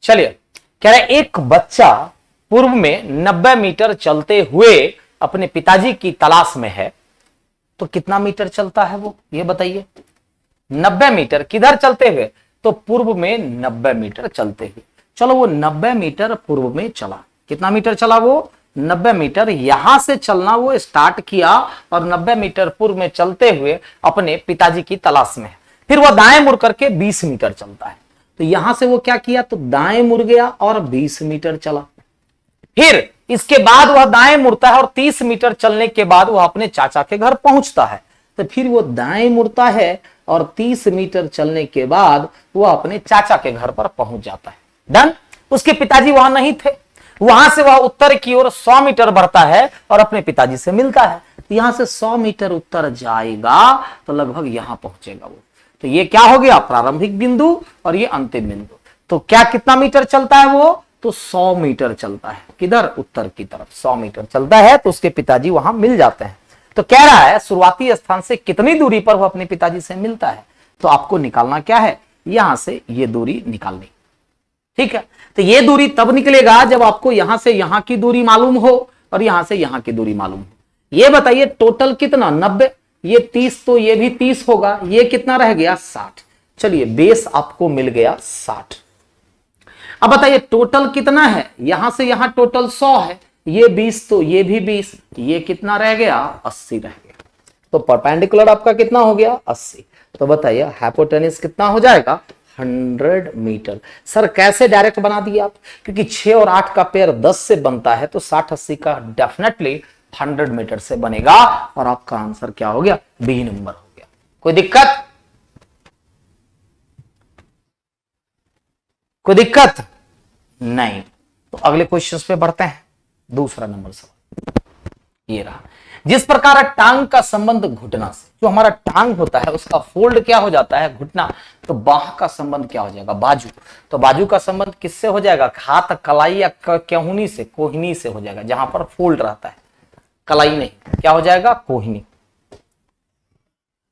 चलिए, कह रहा है एक बच्चा पूर्व में 90 मीटर चलते हुए अपने पिताजी की तलाश में है, तो कितना मीटर चलता है वो, ये बताइए। 90 मीटर किधर चलते हुए, तो पूर्व में 90 मीटर चलते हुए। चलो वो 90 मीटर पूर्व में चला, कितना मीटर चला वो, 90 मीटर। यहां से चलना वो स्टार्ट किया और 90 मीटर पूर्व में चलते हुए अपने पिताजी की तलाश में है। फिर वह दाएं मुड़ करके 20 मीटर चलता है, तो यहां से वो क्या किया, तो दाएं मुड़ गया और 20 मीटर चला। फिर इसके बाद वह दाएं मुड़ता है और 30 मीटर चलने के बाद वह अपने चाचा के घर पहुंचता है। तो फिर वो दाएं मुड़ता है और 30 मीटर चलने के बाद वह अपने चाचा के घर पर पहुंच जाता है। डन। उसके पिताजी वहां नहीं थे। वहां से वह उत्तर की ओर 100 मीटर बढ़ता है और अपने पिताजी से मिलता है। तो यहां से 100 मीटर उत्तर जाएगा तो लगभग यहां पहुंचेगा वो। तो ये क्या हो गया, प्रारंभिक बिंदु और ये अंतिम बिंदु। तो क्या कितना मीटर चलता है वो, तो 100 मीटर चलता है। किधर, उत्तर की तरफ 100 मीटर चलता है। तो उसके पिताजी वहां मिल जाते हैं। तो कह रहा है शुरुआती स्थान से कितनी दूरी पर वो अपने पिताजी से मिलता है। तो आपको निकालना क्या है, यहां से ये दूरी निकालनी। ठीक है, तो ये दूरी तब निकलेगा जब आपको यहां से यहां की दूरी मालूम हो और यहां से यहां की दूरी मालूम हो। ये बताइए टोटल कितना, 90, ये 30, तो ये भी 30 होगा। ये कितना रह गया, 60। चलिए बेस आपको मिल गया 60। अब बताइए टोटल कितना है, यहां से यहां टोटल 100 है, ये 20, तो ये भी 20, ये कितना रह गया, 80 रह गया। तो परपेंडिकुलर आपका कितना हो गया, 80। तो बताइए हाइपोटेन्यूज कितना हो जाएगा, 100 मीटर। सर कैसे डायरेक्ट बना दिया आप, क्योंकि 6 और 8 का पेयर 10 से बनता है, तो 60-80 का डेफिनेटली 100 मीटर से बनेगा। और आपका आंसर क्या हो गया, बी नंबर हो गया। कोई दिक्कत, कोई दिक्कत नहीं। तो अगले क्वेश्चन पे बढ़ते हैं। दूसरा नंबर सवाल ये रहा, जिस प्रकार टांग का संबंध घुटना से, जो हमारा टांग होता है उसका फोल्ड क्या हो जाता है, घुटना, तो बाह का संबंध क्या हो जाएगा, बाजू। तो बाजू का संबंध किससे हो जाएगा, हाथ कलाई या कोहनी से, कोहिनी से हो जाएगा, जहां पर फोल्ड रहता है, कलाई नहीं, क्या हो जाएगा, कोहिनी।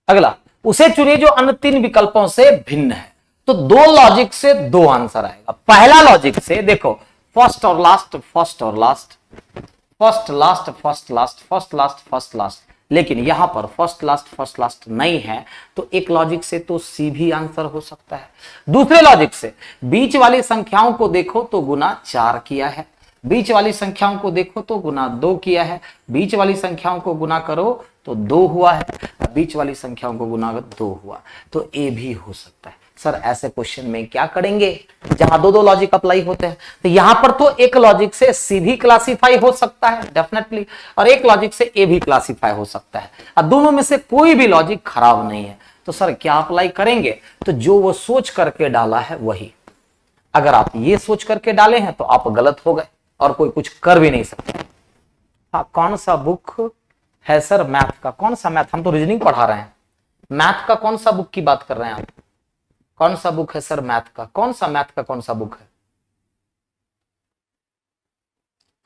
अगला, उसे चुनिए जो अन्य 3 विकल्पों से भिन्न है। तो 2 लॉजिक से 2 आंसर आएगा। पहला लॉजिक से देखो, फर्स्ट और लास्ट, फर्स्ट और last, first last, first last, first last, first last, लेकिन यहां पर फर्स्ट लास्ट नहीं है, तो एक लॉजिक से तो सी भी आंसर हो सकता है। दूसरे लॉजिक से बीच वाली संख्याओं को देखो तो गुना 4 किया है, बीच वाली संख्याओं को देखो तो गुना 2 किया है, बीच वाली संख्याओं को गुना करो तो 2 हुआ है, बीच वाली संख्याओं को गुना 2 हुआ, तो ए भी हो सकता है। सर ऐसे क्वेश्चन में क्या करेंगे जहां 2 लॉजिक अप्लाई होते हैं, तो यहां पर तो एक लॉजिक से सी भी क्लासीफाई हो सकता है डेफिनेटली, और एक लॉजिक से ए भी क्लासीफाई हो सकता है। अब दोनों में से कोई भी लॉजिक खराब नहीं है, तो सर क्या अप्लाई करेंगे, तो जो वो सोच करके डाला है वही। अगर आप ये सोच करके डाले हैं तो आप गलत हो गए और कोई कुछ कर भी नहीं सकते। हाँ, कौन सा बुक है सर मैथ का, कौन सा मैथ, हम तो रीजनिंग पढ़ा रहे हैं, मैथ का कौन सा बुक की बात कर रहे हैं आप, कौन सा बुक है सर मैथ का, कौन सा मैथ का कौन सा बुक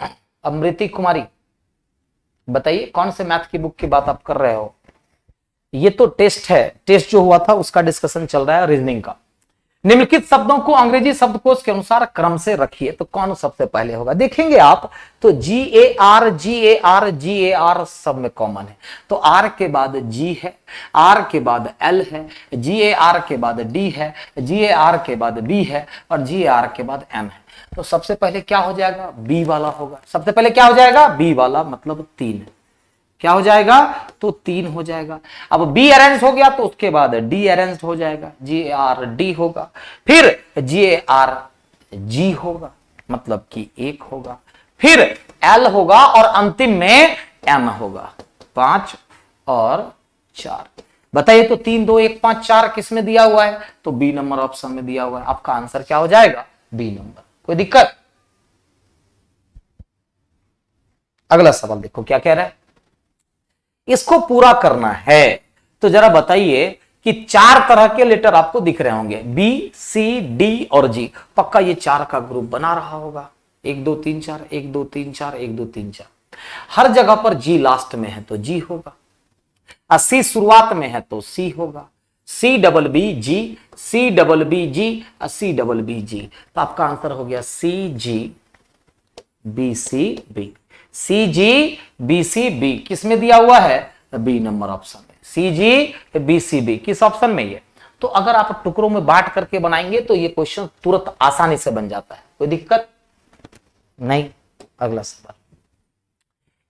है, अमृति कुमारी बताइए कौन से मैथ की बुक की बात आप कर रहे हो। ये तो टेस्ट है, टेस्ट जो हुआ था उसका डिस्कशन चल रहा है रीजनिंग का। निम्नलिखित शब्दों को अंग्रेजी शब्दकोश के अनुसार क्रम से रखिए, तो कौन सबसे पहले होगा, देखेंगे आप तो GAR GAR GAR सब में कॉमन है, तो R के बाद G है, R के बाद L है, GAR के बाद D है, GAR के बाद B है और GAR के बाद M है। तो सबसे पहले क्या हो जाएगा, B वाला होगा। सबसे पहले क्या हो जाएगा, B वाला, मतलब 3, क्या हो जाएगा, तो 3 हो जाएगा। अब बी अरेंज हो गया तो उसके बाद डी अरेंज हो जाएगा, GAR-D होगा, फिर GAR-G होगा, मतलब कि 1 होगा, फिर L होगा और अंतिम में M होगा, 5 और 4। बताइए तो 3 2 1 5 4 किस में दिया हुआ है, तो बी नंबर ऑप्शन में दिया हुआ है। आपका आंसर क्या हो जाएगा, बी नंबर। कोई दिक्कत। अगला सवाल देखो क्या कह रहा है, इसको पूरा करना है तो जरा बताइए कि 4 तरह के लेटर आपको दिख रहे होंगे, बी सी डी और जी। पक्का ये 4 का ग्रुप बना रहा होगा, 1 2 3 4 1 2 3 4 1 2 3 4। हर जगह पर जी लास्ट में है तो जी होगा, सी शुरुआत में है तो सी होगा, सी डबल बी जी, सी डबल बी जी, सी डबल बी जी। तो आपका आंसर हो गया सी जी बी सी बी। सी जी बी सी बी किस में दिया हुआ है? बी नंबर ऑप्शन में। सी जी बी सी बी किस ऑप्शन में? ये तो अगर आप टुकड़ों में बांट करके बनाएंगे तो ये क्वेश्चन तुरंत आसानी से बन जाता है, कोई दिक्कत नहीं। अगला सवाल,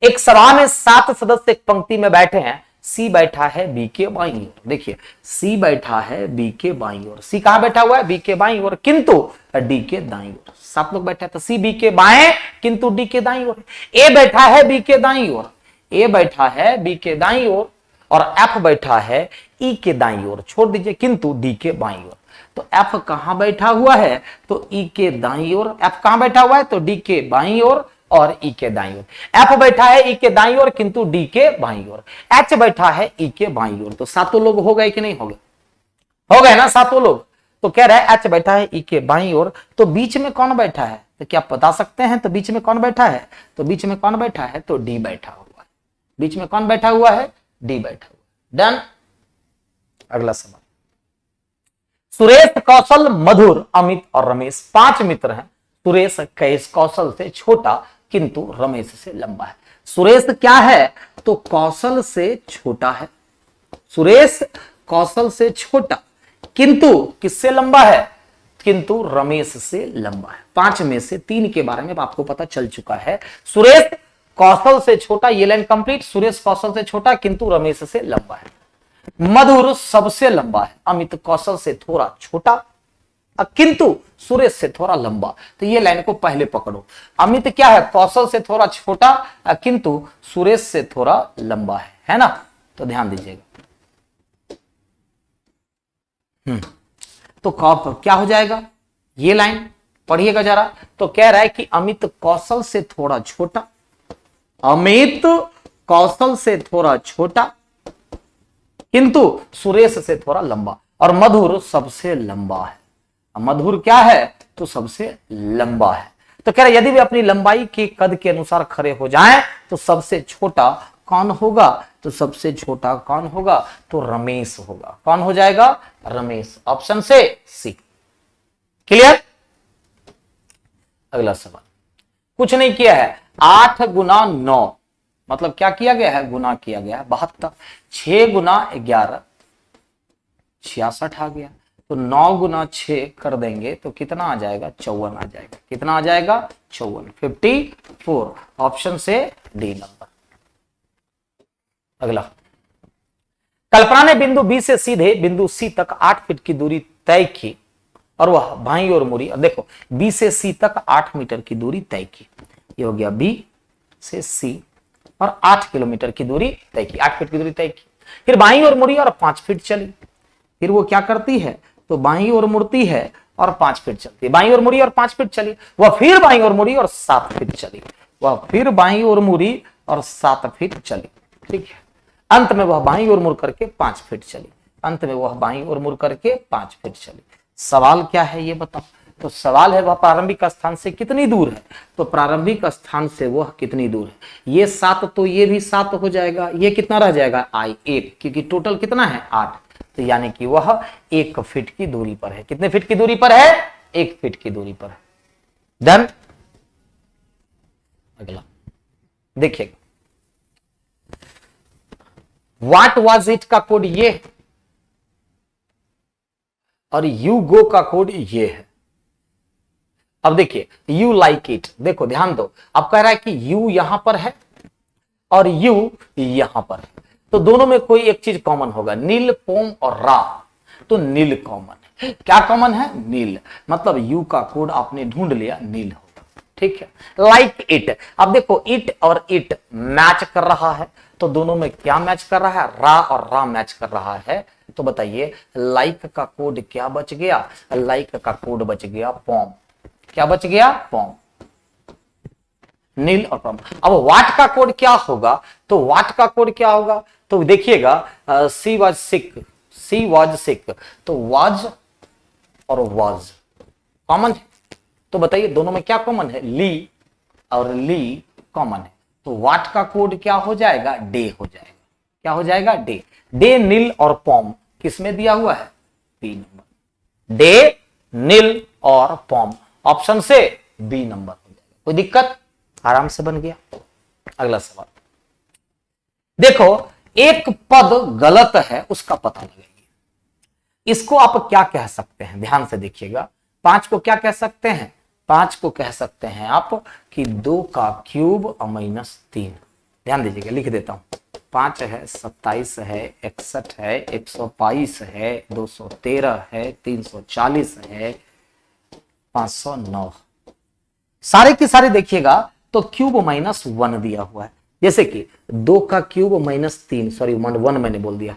एक सभा में 7 सदस्य एक पंक्ति में बैठे हैं। सी बैठा है बी के बाईं ओर। देखिए सी बैठा है बी के बाईं ओर। सी कहां बैठा हुआ है? बी के बाईं ओर, किंतु डी के दाईं ओर। 7 लोग बैठे हैं तो सी बी के बाएं किंतु डी के दाईं ओर। ए बैठा है बी के दाईं ओर, ए बैठा है बी के दाईं ओर, और एफ बैठा है ई के दाईं ओर, छोड़ दीजिए, किंतु डी के बाईं ओर। तो एफ कहां बैठा हुआ है? तो ई के दाईं ओर। एफ कहां बैठा हुआ है? तो डी के बाईं ओर और ई के दाईं ओर। एफ बैठा है ई के दाईं ओर किंतु डी के बाईं ओर। एच बैठा है ई के बाईं ओर। तो 7 लोग हो गए कि नहीं हो गए? हो गए ना 7 लोग। तो कह रहा है एच बैठा है ई के बाईं ओर, तो बीच में कौन बैठा है? तो क्या आप बता सकते हैं? तो बीच में कौन बैठा है? तो बीच में कौन बैठा है? तो डी बैठा हुआ है। बीच में कौन बैठा हुआ है? डी बैठा हुआ। डन। अगला सवाल, सुरेश, कौशल, मधुर, अमित और रमेश 5 मित्र हैं। सुरेश कैस कौशल से छोटा किंतु रमेश से लंबा है। सुरेश क्या है? तो कौशल से छोटा है। सुरेश कौशल से छोटा किंतु किससे लंबा है? किंतु रमेश से लंबा है। 5 में से 3 के बारे में आपको पता चल चुका है। सुरेश कौशल से छोटा, ये लाइन कंप्लीट। सुरेश कौशल से छोटा किंतु रमेश से लंबा है। मधुर सबसे लंबा है, अमित कौशल से थोड़ा छोटा किंतु सुरेश से थोड़ा लंबा। तो ये लाइन को पहले पकड़ो। अमित क्या है? कौशल से थोड़ा छोटा किंतु सुरेश से थोड़ा लंबा है ना? तो ध्यान दीजिएगा। तो क्या हो जाएगा? ये लाइन पढ़िएगा जरा। तो कह रहा है कि अमित कौशल से थोड़ा छोटा, अमित कौशल से थोड़ा छोटा किंतु सुरेश से थोड़ा लंबा, और मधुर सबसे लंबा है। मधुर क्या है? तो सबसे लंबा है। तो कह रहे यदि वे अपनी लंबाई के कद के अनुसार खड़े हो जाएं तो सबसे छोटा कौन होगा? तो सबसे छोटा कौन होगा? तो रमेश होगा। कौन हो जाएगा? रमेश। ऑप्शन से सी। क्लियर? अगला सवाल, कुछ नहीं किया है। 8 गुना 9 मतलब क्या किया गया है? गुना किया गया है 72। 6 गुना 11 66 आ गया। तो 9 गुना 6 कर देंगे तो कितना आ जाएगा? 54 आ जाएगा। कितना आ जाएगा? 54, 54। ऑप्शन से डी नंबर। अगला, कल्पना ने बिंदु बी से सीधे बिंदु सी तक 8 फीट की दूरी तय की और वह बाईं ओर मुड़ी। और देखो बी से सी तक 8 मीटर की दूरी तय की। ये हो गया बी से सी और 8 किलोमीटर की दूरी तय की, 8 फीट की दूरी तय की। फिर बाईं ओर मुड़ी और 5 फीट चली। फिर वो क्या करती है? तो बाईं ओर मुड़ती है और 5 फीट चलती है। बाईं ओर मुड़ी और 5 फीट चली। वह फिर बाईं ओर मुड़ी और 7 फीट चली। वह फिर बाईं ओर मुड़ी और 7 फीट चली। ठीक है। अंत में वह बाईं ओर मुड़ करके 5 फीट चली। अंत में वह बाईं ओर मुड़ करके 5 फीट चली। सवाल क्या है ये बताओ? तो सवाल है वह प्रारंभिक स्थान से कितनी दूर है? तो प्रारंभिक स्थान से वह कितनी दूर है? ये 7 तो ये भी 7 हो जाएगा। ये कितना रह जाएगा? आई 1, क्योंकि टोटल कितना है? 8। तो यानी कि वह 1 फीट की दूरी पर है। कितने फीट की दूरी पर है? 1 फीट की दूरी पर है। डन। अगला देखिएगा, व्हाट वाज इट का कोड ये है और यू गो का कोड ये है। अब देखिए यू लाइक इट, देखो ध्यान दो। अब कह रहा है कि यू यहां पर है और यू यहां पर है, तो दोनों में कोई एक चीज कॉमन होगा। नील, पोम और रा, तो नील कॉमन है। क्या कॉमन है? नील। मतलब यू का कोड आपने ढूंढ लिया, नील होगा। ठीक है। लाइक इट, अब देखो इट और इट मैच कर रहा है, तो दोनों में क्या मैच कर रहा है? रा और रा मैच कर रहा है। तो बताइए लाइक का कोड क्या बच गया? लाइक का कोड बच गया पॉम। क्या बच गया? पॉम। नील और पॉम। अब वाट का कोड क्या होगा? तो वाट का कोड क्या होगा? तो देखिएगा she was sick, she was sick, तो वाज और वाज कॉमन है। तो बताइए दोनों में क्या कॉमन है? ली और ली कॉमन है। तो वाट का कोड क्या हो जाएगा? डे हो जाएगा। क्या हो जाएगा? डे। डे, नील और पॉम किसमें दिया हुआ है? बी नंबर, डे, नील और पॉम। ऑप्शन से बी नंबर हो जाएगा। कोई दिक्कत? आराम से बन गया। अगला सवाल देखो, एक पद गलत है उसका पता लगाइए। इसको आप क्या कह सकते हैं? ध्यान से देखिएगा। 5 को क्या कह सकते हैं? 5 को कह सकते हैं आप कि 2 का क्यूब माइनस 3। ध्यान दीजिएगा, लिख देता हूं। 5 है, 27 है, 61 है, 122 है, 213 है, 340 है, 509। सारे के सारे देखिएगा तो क्यूब माइनस 1 दिया हुआ है। जैसे कि 2 का क्यूब माइनस 3, सॉरी 1 मैंने बोल दिया।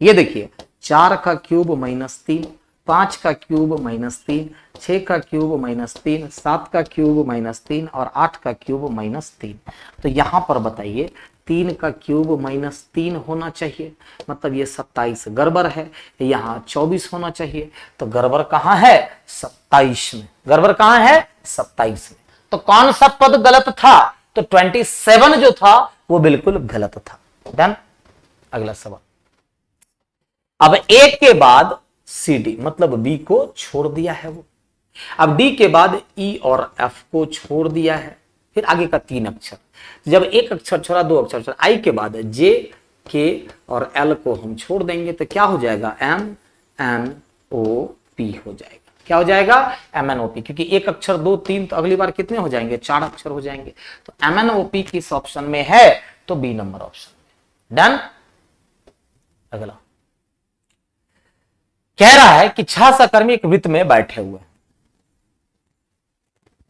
ये देखिए 4 का क्यूब माइनस 3, 5 का क्यूब माइनस 3, 6 का क्यूब माइनस 3, 7 का क्यूब माइनस 3 और 8 का क्यूब माइनस 3। तो यहां पर बताइए 3 का क्यूब माइनस 3 होना चाहिए, मतलब ये 27 गड़बड़ है। यहां 24 होना चाहिए, तो गड़बड़ कहां है? 27 में। गड़बड़ कहां है? 27 में। तो कौन सा पद गलत था? तो 27 जो था वो बिल्कुल गलत था। डन। अगला सवाल, अब ए के बाद सी डी, मतलब बी को छोड़ दिया है वो। अब डी के बाद ई और एफ को छोड़ दिया है। फिर आगे का 3 अक्षर, जब एक अक्षर छोड़ा 2 अक्षर छोड़ा, आई के बाद जे, के और एल को हम छोड़ देंगे तो क्या हो जाएगा? एम एन ओ पी हो जाएगा। क्या हो जाएगा? M N O P. क्योंकि एक अक्षर 2 3, तो अगली बार कितने हो जाएंगे? 4 अक्षर हो जाएंगे। तो एम एन ओ पी किस ऑप्शन में है? तो बी नंबर ऑप्शन में। डन। अगला कह रहा है कि 6 सहकर्मी एक वृत्त में बैठे हुए हैं।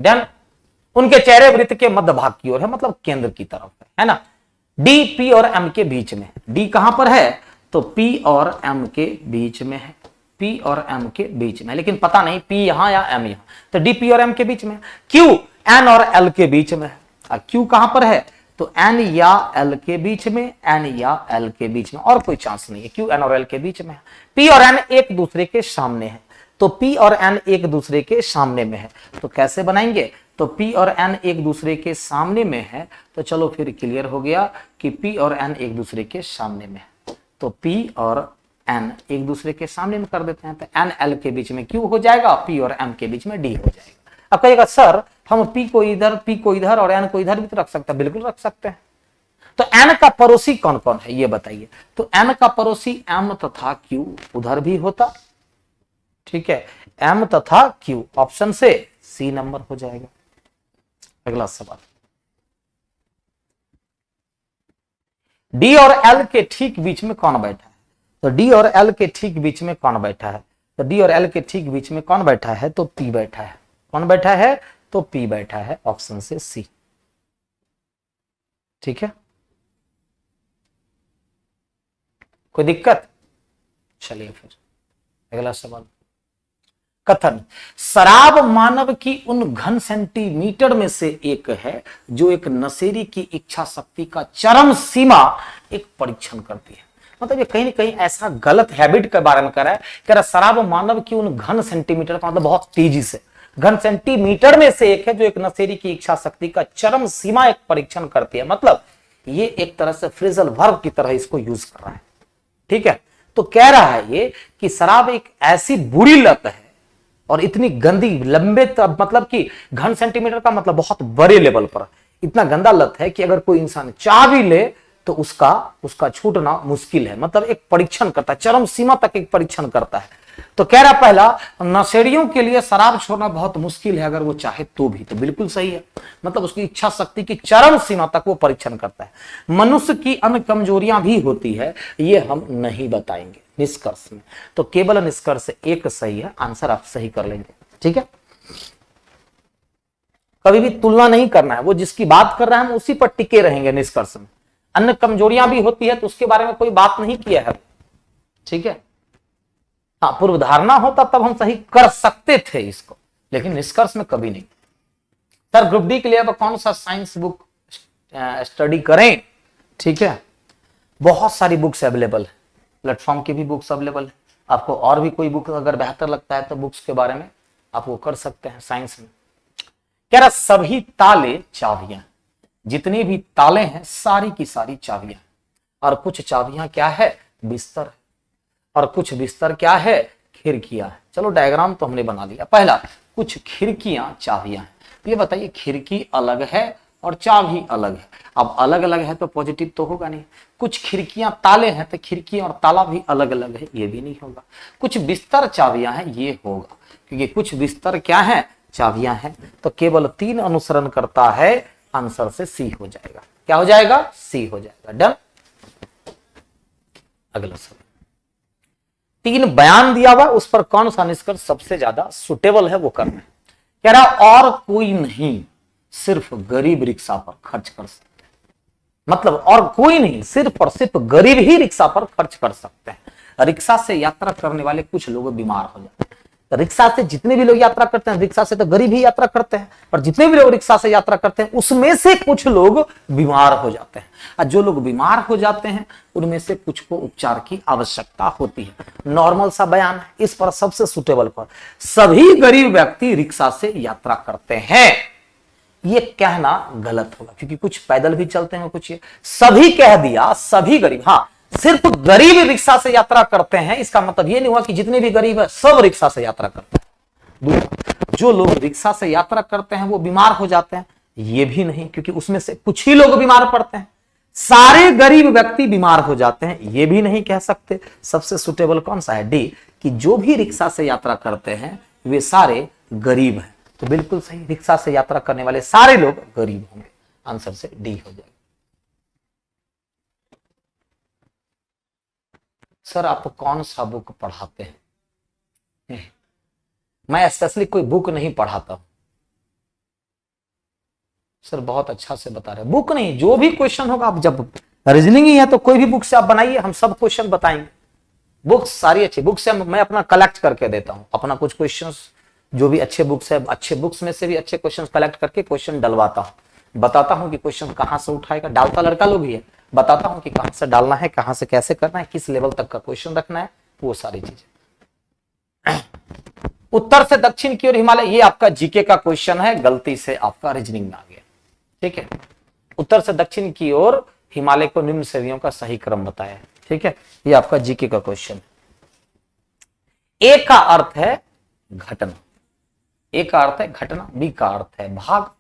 डन। उनके चेहरे वृत्त के मध्य भाग की ओर है, मतलब केंद्र की तरफ है ना। डी पी और एम के बीच में। डी कहां पर है? तो पी और एम के बीच में है। पी और एम के बीच में, लेकिन पता नहीं पी यहां या एम यहां। तो डी पी और एम के बीच में। क्यू एन और एल के बीच में है। क्यू कहां पर है? तो एन या एल के बीच में, एन या एल के बीच में, और कोई चांस नहीं है। क्यू एन और एल के बीच में है। पी और एन एक दूसरे के सामने है। तो पी और एन एक दूसरे के सामने में है, तो कैसे बनाएंगे? तो P और N एक दूसरे के सामने में है, तो चलो फिर क्लियर हो गया कि P और N एक दूसरे के सामने में है। तो P और N एक दूसरे के सामने में कर देते हैं, तो N L के बीच में Q हो जाएगा, P और M के बीच में D हो जाएगा। अब कहिएगा सर हम P को इधर और N को इधर भी तो रख सकते हैं। बिल्कुल रख सकते हैं। तो N का पड़ोसी कौन कौन है ये बताइए? तो N का पड़ोसी M तथा Q उधर भी होता। ठीक है, M तथा Q, ऑप्शन से C नंबर हो जाएगा। अगला सवाल, डी और एल के ठीक बीच में कौन बैठा है? तो डी और एल के ठीक बीच में कौन बैठा है? तो डी और एल के ठीक बीच में कौन बैठा है? तो पी बैठा है। कौन बैठा है? तो पी बैठा है, ऑप्शन से सी। ठीक है, कोई दिक्कत? चलिए फिर अगला सवाल। कथन, शराब मानव की उन घन सेंटीमीटर में से एक है जो एक नशेड़ी की इच्छा शक्ति का चरम सीमा एक परीक्षण करती है। मतलब ये कहीं ना कहीं ऐसा गलत हैबिट के बारे में कर रहा है। कह रहा शराब मानव की उन घन सेंटीमीटर का मतलब बहुत तेजी से, घन सेंटीमीटर में से एक है जो एक नशेड़ी की इच्छा शक्ति का चरम सीमा एक परीक्षण करती है। मतलब ये एक तरह से फ्रेजल वर्ब की तरह इसको यूज कर रहा है। ठीक है, तो कह रहा है ये कि शराब एक ऐसी बुरी लत है और इतनी गंदी, लंबे मतलब कि घन सेंटीमीटर का मतलब बहुत बड़े लेवल पर इतना गंदा लत है कि अगर कोई इंसान चाह भी ले तो उसका छूटना मुश्किल है। मतलब एक परीक्षण करता है, चरम सीमा तक एक परीक्षण करता है। तो कह रहा पहला, नशेड़ियों के लिए शराब छोड़ना बहुत मुश्किल है अगर वो चाहे तो भी। तो बिल्कुल सही है, मतलब उसकी इच्छा शक्ति की चरम सीमा तक वो परीक्षण करता है। मनुष्य की अन्य कमजोरियां भी होती है, ये हम नहीं बताएंगे निष्कर्ष में। तो केवल निष्कर्ष एक सही है, आंसर आप सही कर लेंगे। ठीक है, कभी भी तुलना नहीं करना है, वो जिसकी बात कर रहा है हम उसी पर टिके रहेंगे निष्कर्ष में। अन्य कमजोरियां भी होती है तो उसके बारे में कोई बात नहीं किया है। ठीक है, हाँ पूर्व धारणा होता तब हम सही कर सकते थे इसको, लेकिन निष्कर्ष में कभी नहीं। सर ग्रुप डी के लिए अब कौन सा साइंस बुक स्टडी करें? ठीक है, बहुत सारी बुक्स अवेलेबल है, प्लेटफॉर्म की भी बुक्स अवेलेबल है। आपको और भी कोई बुक अगर बेहतर लगता है तो बुक्स के बारे में आप वो कर सकते हैं साइंस में। कह रहा सभी ताले चाबियां, जितने भी ताले हैं सारी की सारी चाबियां, और कुछ चाबियां क्या है? बिस्तर है। और कुछ बिस्तर क्या है, खिड़कियां है। चलो डायग्राम तो हमने बना लिया। पहला, कुछ खिड़कियां चाबियां हैं। ये बताइए खिड़की अलग है और चाबी अलग है। अब अलग अलग है तो पॉजिटिव तो होगा नहीं। कुछ खिड़कियां ताले हैं तो खिड़की और ताला भी अलग अलग है, ये भी नहीं होगा। कुछ बिस्तर चाबियां हैं, ये होगा, क्योंकि कुछ बिस्तर क्या है, चाबियां हैं। तो केवल 3 अनुसरण करता है, आंसर से सी हो जाएगा। क्या हो जाएगा, सी हो जाएगा। डन। अगला सवाल, 3 बयान दिया हुआ, उस पर कौन सा निष्कर्ष सबसे ज्यादा सुटेबल है वो करना है। कह रहा और कोई नहीं, सिर्फ गरीब रिक्शा पर खर्च कर सकते हैं। मतलब और कोई नहीं, सिर्फ और सिर्फ गरीब ही रिक्शा पर खर्च कर सकते हैं। रिक्शा से यात्रा करने वाले कुछ लोग बीमार हो जाते हैं। रिक्शा से जितने भी लोग यात्रा करते हैं, रिक्शा से तो गरीब ही यात्रा करते हैं, और जितने भी लोग रिक्शा से यात्रा करते हैं उसमें से कुछ लोग बीमार हो जाते हैं। और जो लोग बीमार हो जाते हैं उनमें से कुछ को उपचार की आवश्यकता होती है। नॉर्मल सा बयान है, इस पर सबसे सुटेबल पर सभी गरीब व्यक्ति रिक्शा से यात्रा करते हैं, ये कहना गलत होगा, क्योंकि कुछ पैदल भी चलते हैं, कुछ ये सभी कह दिया, सभी गरीब। हाँ, सिर्फ गरीब रिक्शा से यात्रा करते हैं, इसका मतलब ये नहीं हुआ कि जितने भी गरीब है सब रिक्शा से यात्रा करते हैं। दूसरा, जो लोग रिक्शा से यात्रा करते हैं वो बीमार हो जाते हैं, ये भी नहीं, क्योंकि उसमें से कुछ ही लोग बीमार पड़ते हैं। सारे गरीब व्यक्ति बीमार हो जाते हैं, ये भी नहीं कह सकते। सबसे सुटेबल कौन सा है, डी, कि जो भी रिक्शा से यात्रा करते हैं वे सारे गरीब हैं। तो बिल्कुल सही, रिक्शा से यात्रा करने वाले सारे लोग गरीब होंगे। आंसर से डी हो जाएगा। सर आप कौन सा बुक पढ़ाते हैं? मैं स्पेशली कोई बुक नहीं पढ़ाता हूं। सर बहुत अच्छा से बता रहे हैं। बुक नहीं, जो भी क्वेश्चन होगा, आप जब रीजनिंग ही है तो कोई भी बुक से आप बनाइए, हम सब क्वेश्चन बताएंगे। बुक्स सारी अच्छी बुक्स से मैं अपना कलेक्ट करके देता हूं, अपना कुछ क्वेश्चंस जो भी अच्छे बुक्स है, अच्छे बुक्स में से भी अच्छे क्वेश्चन कलेक्ट करके क्वेश्चन डलवाता हूं, बताता हूं कि क्वेश्चन कहां से उठाएगा। डालता लड़का लोग ही है, बताता हूं कि कहां से डालना है, कहां से कैसे करना है, किस लेवल तक का क्वेश्चन रखना है, वो सारी चीजें। उत्तर से दक्षिण की ओर हिमालय, ये आपका जीके का क्वेश्चन है, गलती से आपका रीजनिंग में आ गया। ठीक है, उत्तर से दक्षिण की ओर हिमालय को निम्न श्रेणियों का सही क्रम बताया है। ठीक है, ये आपका जीके का क्वेश्चन है। ए का अर्थ है घटना, ए का अर्थ है घटना, बी का अर्थ है भाग,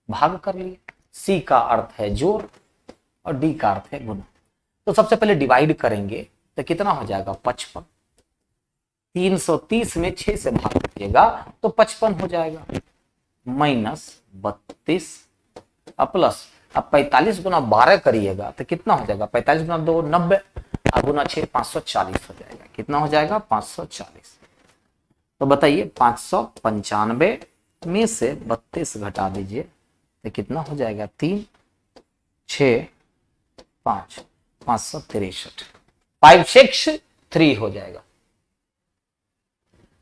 भाग कर लिए, सी का अर्थ है जोर, और डी का अर्थ है गुना। तो सबसे पहले डिवाइड करेंगे तो कितना हो जाएगा, 55। 330 में 6 से भाग करिएगा तो 55 हो जाएगा, -32 प्लस, अब 45 गुना 12 करिएगा तो कितना हो जाएगा, 45 गुना 2 90, और गुना 6 540 हो जाएगा। कितना हो जाएगा, 540। तो बताइए 595 में से 32 घटा दीजिए तो कितना हो जाएगा, 3 6 5 563, 563 हो जाएगा।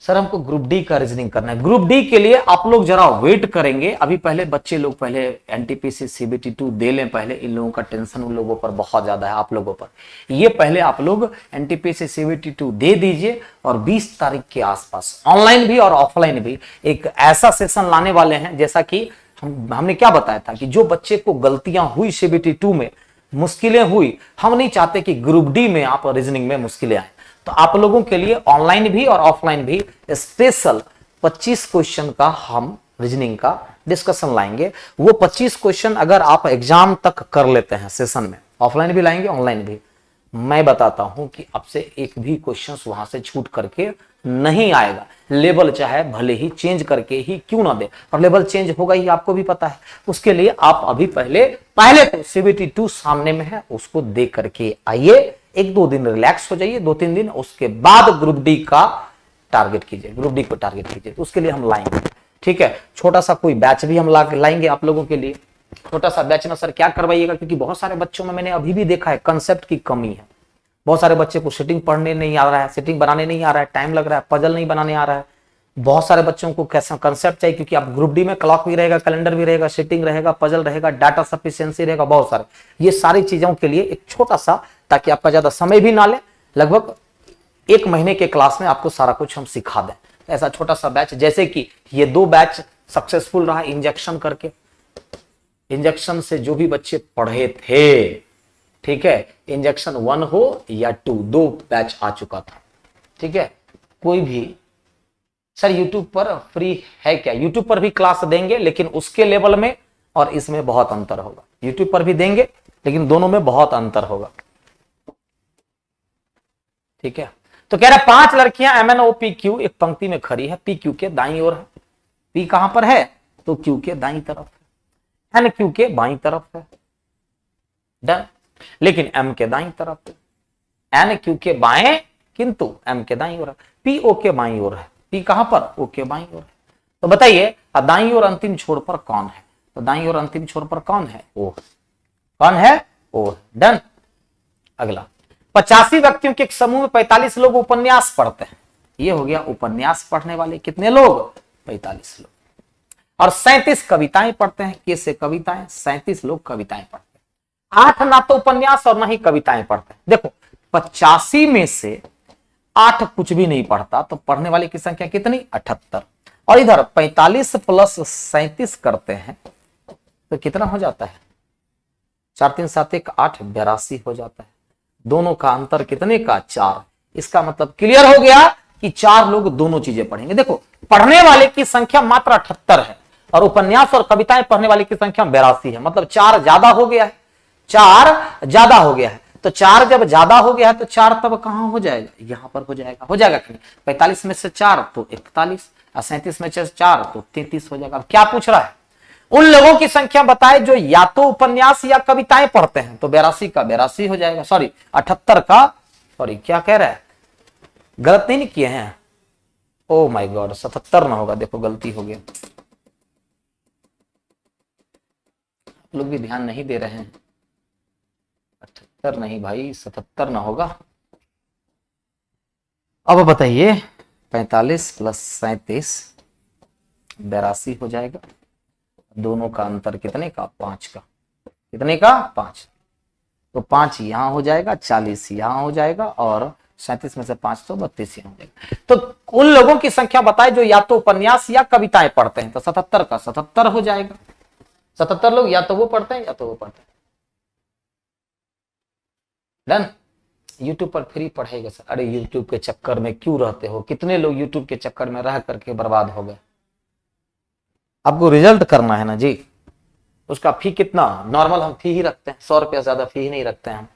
सर हमको ग्रुप डी का रीजनिंग करना है। ग्रुप डी के लिए आप लोग जरा वेट करेंगे, अभी पहले बच्चे लोग पहले एनटीपीसी सीबीटी 2 दे लें पहले। इन लोगों का टेंशन उन लोगों पर बहुत ज्यादा है, आप लोगों पर। ये पहले आप लोग एनटीपीसी सीबीटी 2 दे दीजिए, और 20 तारीख के आसपास ऑनलाइन भी और ऑफलाइन भी एक ऐसा सेशन लाने वाले हैं, जैसा कि हमने क्या बताया था कि जो बच्चे को गलतियां हुई सीबीटी 2 में, मुश्किलें हुई, हम नहीं चाहते कि ग्रुप डी में आप रीजनिंग में मुश्किलें आए। तो आप लोगों के लिए ऑनलाइन भी और ऑफलाइन भी स्पेशल 25 क्वेश्चन का हम रीजनिंग का डिस्कशन लाएंगे। वो 25 क्वेश्चन अगर आप एग्जाम तक कर लेते हैं सेशन में, ऑफलाइन भी लाएंगे ऑनलाइन भी, मैं बताता हूं कि आपसे एक भी क्वेश्चन वहां से छूट करके नहीं आएगा। लेवल चाहे भले ही चेंज करके ही क्यों ना दे, और लेवल चेंज होगा ही आपको भी पता है। उसके लिए आप अभी पहले तो सीबीटी 2 सामने में है, उसको दे करके आइए, 1-2 दिन रिलैक्स हो जाइए, 2-3 दिन, उसके बाद ग्रुप डी का टारगेट कीजिए, ग्रुप डी को टारगेट कीजिए। तो उसके लिए हम लाएंगे, ठीक है, छोटा सा कोई बैच भी हम लाएंगे आप लोगों के लिए। छोटा सा बैच में सर क्या करवाइएगा, क्योंकि बहुत सारे बच्चों में मैंने अभी भी देखा है कंसेप्ट की कमी है। बहुत सारे बच्चे को सेटिंग पढ़ने नहीं आ रहा है, सेटिंग बनाने नहीं आ रहा है, टाइम लग रहा है, पजल नहीं बनाने आ रहा है। बहुत सारे बच्चों को कैसा कंसेप्ट चाहिए, क्योंकि आप ग्रुप डी में क्लॉक भी रहेगा, कैलेंडर भी रहेगा, सेटिंग रहेगा, पजल रहेगा, डाटा सफिशिएंसी रहेगा, बहुत सारे। ये सारी चीजों के लिए एक छोटा सा, ताकि आपका ज्यादा समय भी ना ले, लगभग 1 महीने के क्लास में आपको सारा कुछ हम सिखा दें। ऐसा छोटा सा बैच, जैसे कि ये 2 बैच सक्सेसफुल रहा इंजेक्शन करके, इंजेक्शन से जो भी बच्चे पढ़े थे, ठीक है, इंजेक्शन 1 हो या 2, 2 बैच आ चुका था। ठीक है, कोई भी सर यूट्यूब पर फ्री है क्या? यूट्यूब पर भी क्लास देंगे, लेकिन उसके लेवल में और इसमें बहुत अंतर होगा। यूट्यूब पर भी देंगे, लेकिन दोनों में बहुत अंतर होगा। ठीक है, तो कह रहा है 5 लड़कियां MNOPQ एक पंक्ति में खड़ी है, PQ के दाईं ओर है। P कहां पर है? तो Q के दाईं तरफ है, NQ के बाईं तरफ है। डन। लेकिन M के दाईं तरफ है, NQ के बाएं किंतु M के दाईं ओर है, P O के बाईं ओर है। P कहां पर? O के बाईं ओर है। तो बताइए दाईं ओर अंतिम छोर पर कौन है? तो दाईं ओर अंतिम छोर पर कौन है? O। कौन है? O। डन। अगला 85 व्यक्तियों के एक समूह में 45 लोग उपन्यास पढ़ते हैं। ये हो गया उपन्यास पढ़ने वाले। कितने लोग? 45 लोग। और 37 कविताएं पढ़ते हैं। कैसे कविताएं? 37 लोग कविताएं पढ़ते हैं। 8 ना तो उपन्यास और ना ही कविताएं पढ़ते हैं। देखो 85 में से 8 कुछ भी नहीं पढ़ता, तो पढ़ने वाले की संख्या कितनी? 78। और इधर 45 प्लस 37 करते हैं तो कितना हो जाता है? 4 3 7 1 8 82 हो जाता है। दोनों का अंतर कितने का? 4। इसका मतलब क्लियर हो गया कि 4 लोग दोनों चीजें पढ़ेंगे। देखो पढ़ने वाले की संख्या मात्र 78 है और उपन्यास और कविताएं पढ़ने वाले की संख्या 82 है। मतलब 4 ज्यादा हो गया है। 4 ज्यादा हो गया है। तो 4 जब ज्यादा हो गया है तो 4 तब कहां हो जाएगा? यहां पर हो जाएगा। हो जाएगा कि 45 में से 4 तो 41 और 37 में से 4 तो 33 हो जाएगा। अब क्या पूछ रहा है? उन लोगों की संख्या बताए जो या तो उपन्यास या कविताएं पढ़ते हैं। तो 82 का 82 हो जाएगा। सॉरी 78 का, सॉरी क्या कह रहा है? गलत नहीं किए हैं? ओ माय गॉड, 77 ना होगा। देखो गलती हो गया। आप लोग भी ध्यान नहीं दे रहे हैं। 78 नहीं भाई, 77 ना होगा। अब बताइए 45 प्लस 37 82 हो जाएगा। दोनों का अंतर कितने का? 5 का। कितने का? 5। तो 5 यहां हो जाएगा, 40 यहां हो जाएगा और 37 में से 5 तो 32 यहां हो जाएगा। तो उन लोगों की संख्या बताए जो या तो उपन्यास या कविताएं पढ़ते हैं। तो 77 का 77 हो जाएगा। 77 लोग या तो वो पढ़ते हैं या तो वो पढ़ते हैं। डन। यूट्यूब पर फ्री पढ़ेगा सर। अरे यूट्यूब के चक्कर में क्यों रहते हो? कितने लोग यूट्यूब के चक्कर में रह करके बर्बाद हो गए। आपको रिजल्ट करना है ना जी। उसका फी कितना? नॉर्मल हम फी ही रखते हैं, 100 रुपया, ज्यादा फी ही नहीं रखते हैं हम।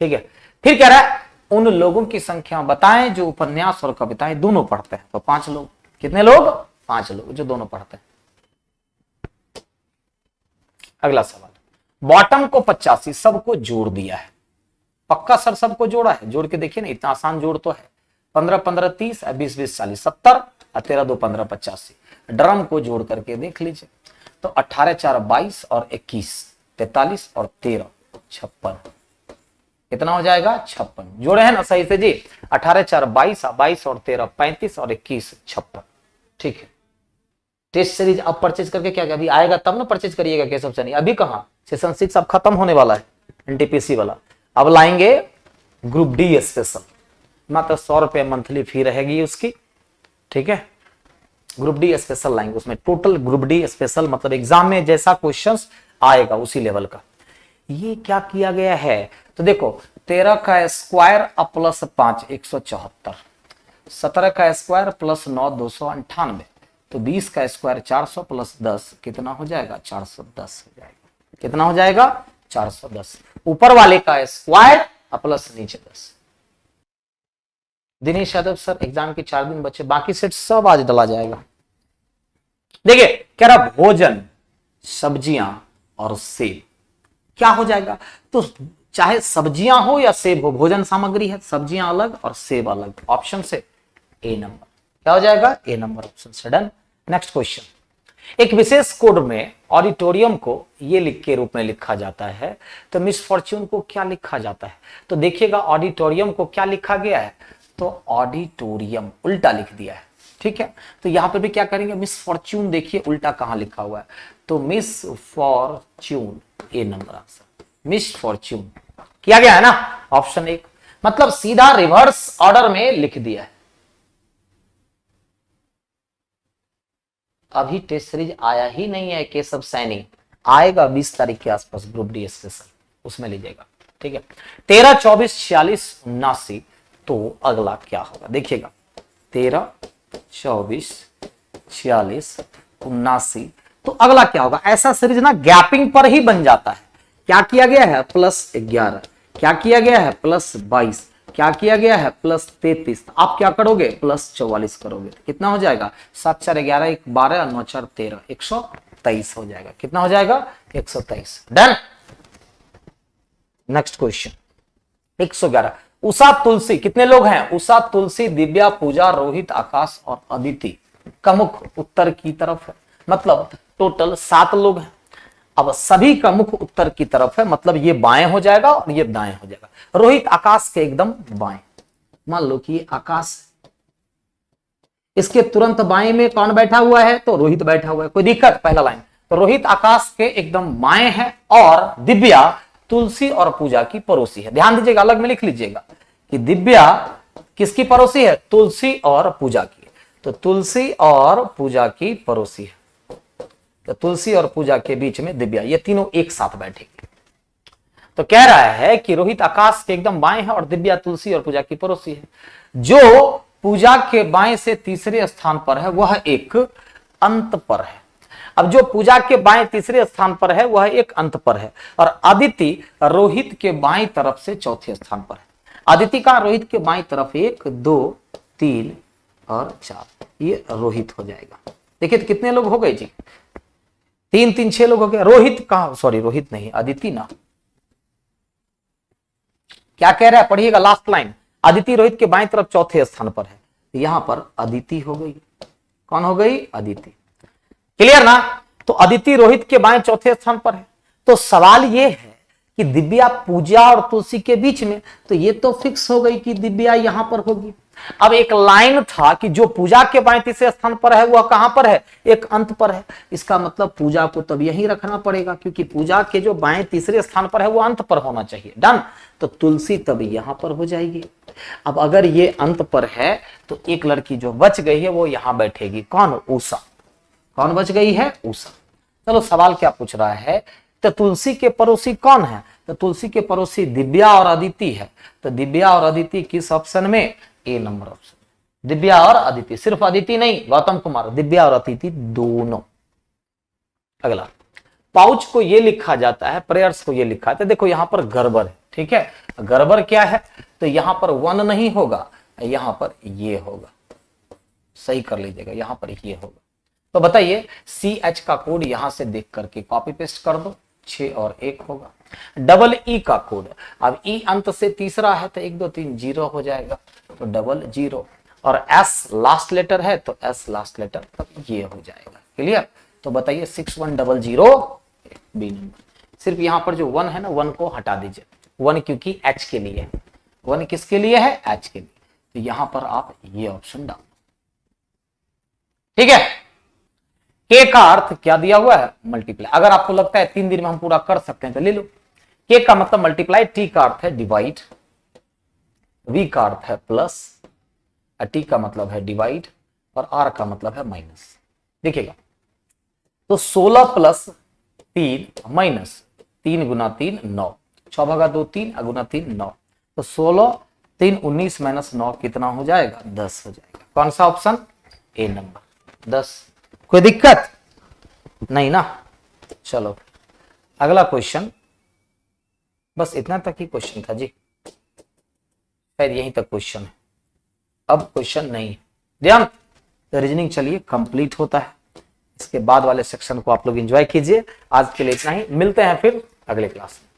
ठीक है, फिर कह रहा है उन लोगों की संख्या बताएं जो उपन्यास और कविताएं दोनों पढ़ते हैं। तो 5 लोग। कितने लोग? 5 लोग जो दोनों पढ़ते हैं। अगला सवाल, बॉटम को 85 सबको जोड़ दिया है। पक्का सर सबको जोड़ा है? जोड़ के देखिए ना, इतना आसान जोड़ तो है। 15 15 30, 20 20 40 70 और 13 2 15 85। ड्रम को जोड़ करके देख लीजिए तो 18 4 22 और 21 43 और 13 56। कितना हो जाएगा? 56। जोड़े हैं ना सही से जी? 18 4 22 22 और 13 35 और 21 56। ठीक है, टेस्ट सीरीज अब परचेज करके क्या अभी आएगा तब ना परचेज करिएगा केशव सैनी। अभी कहां? सेशन 6 अब खत्म होने वाला है, एनटीपीसी वाला। अब लाएंगे ग्रुप डी स्पेशल। मात्र 100 रुपए मंथली फी रहेगी उसकी। ठीक है, ग्रुप डी स्पेशल लाएंगे। उसमें टोटल ग्रुप डी स्पेशल मतलब एग्जाम में जैसा क्वेश्चंस आएगा उसी लेवल का। ये क्या किया गया है? तो देखो 13 का स्क्वायर अब प्लस 5 174, 17 का स्क्वायर प्लस 9 298, तो 20 का स्क्वायर 400 प्लस 10 कितना हो जाएगा? 410 हो जाएगा। कितना हो जाएगा? 410। ऊपर वाले का स्क्वायर प्लस नीचे 10। दिनेश यादव सर एग्जाम के 4 दिन बचे, बाकी सेट सब आज डाला जाएगा। देखिए कह रहा भोजन, सब्जियां और सेब क्या हो जाएगा? तो चाहे सब्जियां हो या सेब हो, भोजन सामग्री है, सब्जियां अलग और सेब अलग। ऑप्शन से ए नंबर क्या हो जाएगा? ए नंबर ऑप्शन से। डन। नेक्स्ट क्वेश्चन, एक विशेष कोड में ऑडिटोरियम को ये लिख के रूप में लिखा जाता है, तो मिस फॉर्च्यून को क्या लिखा जाता है? तो देखिएगा ऑडिटोरियम को क्या लिखा गया है? तो ऑडिटोरियम उल्टा लिख दिया है। ठीक है, तो यहां पर भी क्या करेंगे? मिस फॉर्च्यून देखिए उल्टा कहां लिखा हुआ है, तो मिस फॉर्च्यून ए नंबर आंसर। मिस फॉर्च्यून किया गया है ना, ऑप्शन 1। मतलब सीधा रिवर्स ऑर्डर में लिख दिया है। अभी टेस्ट सीरीज आया ही नहीं है केशव सैनी, आएगा 20 तारीख के आसपास ग्रुप डी स्पेशल, उसमें लीजिएगा। ठीक है। 13, 24, 46, 79, तो अगला क्या होगा देखिएगा। 13, 24, 46, 79, तो अगला क्या होगा। ऐसा सीरीज ना गैपिंग पर ही बन जाता है। क्या किया गया है +11, क्या किया गया है +22, क्या किया गया है +33, आप क्या करोगे +44 करोगे, तो कितना हो जाएगा 7, 4, 11, 1, 12, 9, 4, 13, 123 हो जाएगा। कितना हो जाएगा 123। डन। Next question 111। उषा तुलसी, कितने लोग हैं। उषा, तुलसी, दिव्या, पूजा, रोहित, आकाश और अदिति का मुख उत्तर की तरफ है, मतलब टोटल 7 लोग हैं। अब सभी का मुख उत्तर की तरफ है, मतलब ये बाएं हो जाएगा और ये दाएं हो जाएगा। रोहित आकाश के एकदम बाएं, मान लो कि ये आकाश, इसके तुरंत बाएं में कौन बैठा हुआ है, तो रोहित बैठा हुआ है। कोई दिक्कत। पहला लाइन, तो रोहित आकाश के एकदम बाएं है और दिव्या तुलसी और पूजा की पड़ोसी है। ध्यान दीजिएगा, अलग में लिख लीजिएगा कि दिव्या किसकी पड़ोसी है, तुलसी और पूजा की। तो तुलसी और पूजा की पड़ोसी है, तो तुलसी और पूजा के बीच में दिव्या, ये तीनों एक साथ बैठेंगे। तो कह रहा है कि रोहित आकाश के एकदम बाएं है और दिव्या तुलसी और पूजा की पड़ोसी है। जो पूजा के बाएं से तीसरे स्थान पर है वह एक अंत पर है। अब जो पूजा के बाएं तीसरे स्थान पर है वह एक अंत पर है, और अदिति रोहित के बाएं तरफ से चौथे स्थान पर है। अदिति का रोहित के बाएं तरफ 1, 2, 3 और 4, ये रोहित हो जाएगा। देखिए तो कितने लोग हो गए जी, 3, 3, 6 लोग हो गए। रोहित कहा, सॉरी रोहित नहीं, अदिति ना, क्या कह रहा है पढ़िएगा लास्ट लाइन। अदिति रोहित के बाएं तरफ चौथे स्थान पर है, यहां पर अदिति हो गई। कौन हो गई, अदिति। क्लियर ना। तो अदिति रोहित के बाएं चौथे स्थान पर है। तो सवाल यह है कि दिव्या पूजा और तुलसी के बीच में, तो ये तो फिक्स हो गई कि दिव्या यहां पर होगी। अब एक लाइन था कि जो पूजा के बाएं तीसरे स्थान पर है वह कहां पर है, एक अंत पर है। इसका मतलब पूजा को तब यहीं रखना पड़ेगा, क्योंकि पूजा के जो बाएं तीसरे स्थान पर है वो अंत पर होना चाहिए। डन। तो तुलसी तब यहां पर हो जाएगी। अब अगर ये अंत पर है तो एक लड़की जो बच गई है वो यहां बैठेगी। कौन, उषा। कौन बच गई है, उषा। चलो सवाल क्या पूछ रहा है, तो तुलसी के पड़ोसी कौन है, तो तुलसी के पड़ोसी दिव्या और अदिति है। तो दिव्या और अदिति किस ऑप्शन में, ए नंबर ऑप्शन। दिव्या और अदिति, सिर्फ अदिति नहीं, गौतम कुमार, दिव्या और अदिति दोनों। अगला, पाउच को ये लिखा जाता है, प्रेयर्स को ये लिखा जाता है। देखो यहां पर गड़बड़ है, ठीक है। गड़बड़ क्या है, तो यहां पर 1 नहीं होगा, यहां पर ये होगा। सही कर लीजिएगा, यहां पर ये होगा। तो बताइए CH का कोड यहां से देख करके कॉपी पेस्ट कर दो, 6 और 1 होगा। डबल E का कोड, अब E अंत से तीसरा है तो 1, 2, 3 0 हो जाएगा, तो डबल 0। और S लास्ट लेटर है तो S लास्ट लेटर, तब ये हो जाएगा। क्लियर। तो बताइए 6100 बी नंबर। सिर्फ यहां पर जो 1 है ना, 1 को हटा दीजिए। 1 क्योंकि H के लिए है, 1 किसके लिए है, H के लिए। तो यहां पर आप ये ऑप्शन डाल, ठीक है। के का अर्थ क्या दिया हुआ है, मल्टीप्लाई। अगर आपको लगता है 3 दिन में हम पूरा कर सकते हैं तो ले लो। के का मतलब मल्टीप्लाई, टी का अर्थ है डिवाइड, वी का अर्थ है प्लस, टी का मतलब है डिवाइड, और आर का मतलब है माइनस। देखिएगा तो 16 + 3 माइनस 3 × 3 9, 6 भागा 2 3, गुना 3 9। तो 16 3 19 - 9 कितना हो जाएगा, 10 हो जाएगा। कौन सा ऑप्शन, ए नंबर 10। कोई दिक्कत नहीं ना। चलो अगला क्वेश्चन, बस इतना तक ही क्वेश्चन था जी, शायद यहीं तक क्वेश्चन है, अब क्वेश्चन नहीं है। ध्यान, रीजनिंग चलिए कंप्लीट होता है, इसके बाद वाले सेक्शन को आप लोग एंजॉय कीजिए। आज के लिए इतना ही, मिलते हैं फिर अगले क्लास में।